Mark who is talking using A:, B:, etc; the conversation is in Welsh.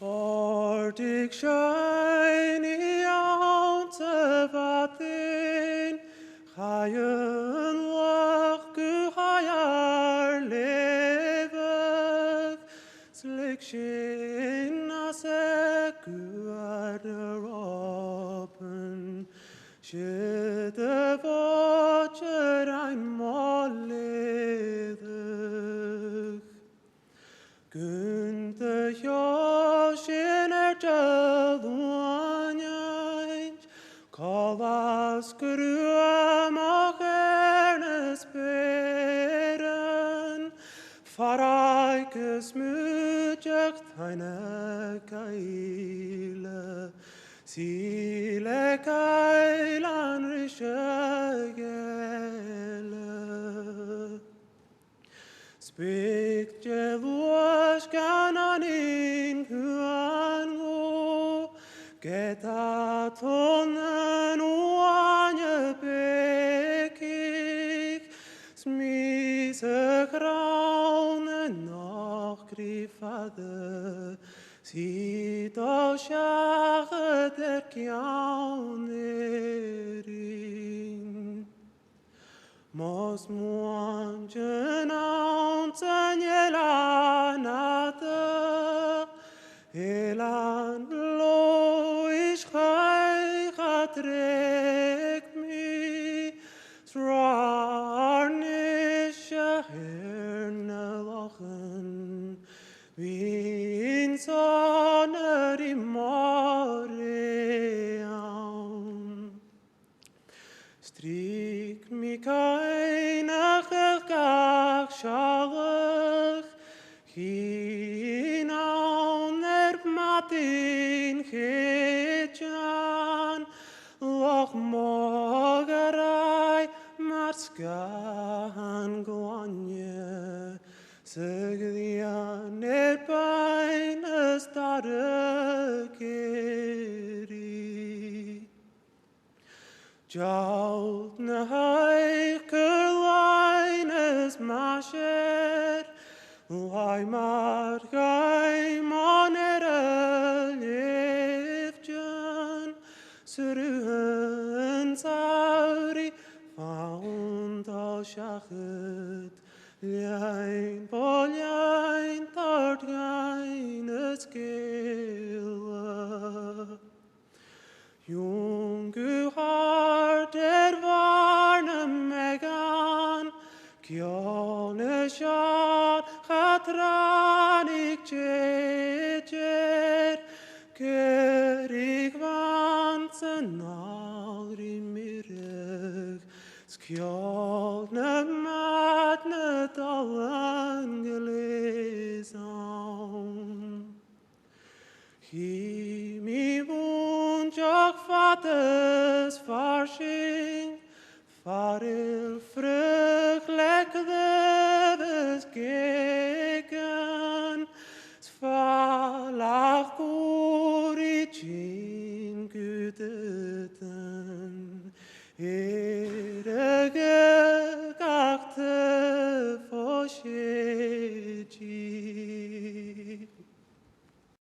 A: Artig shine out of Athen, Chayan lach gu hayar levach, Slik shin asek gu adarapen, Shidde vocher ein mollevach. Günther Joshin Jalwanyanj, Kalas Guru Machernes Beren, Faraikes Mujak Taine Kaile, Sile Kailan Rishagele. Speak Jeluas Cananin Kuango, Getatonen Uanya Bekik, Smise Kraunen noch Grifade, Sito Schachet der Kiaunerin. Mos muanchen auntzen jelanate, elan lo ish chai chatrek mi, Srarnisha herne lachen, Wien sonner im Moream. Strik mi keine gach shalach, Hinaun matin chechan, Loch mogarai marskan glanje, Segdian beines darekeri. Jalt na heikerleines masher, Lai mar gai monere lefjan, Suruhen sauri found al shachet, Ljain boljain tart gaines gela. Jungu hart varne megan, Kjolne shad chatranik checher, Kerig vansen alri mireg, Skjolne matne talan gelezan. Hi mi wunschach fates farsching, Faril fröchlek deves gegen, Svalach gurichin güte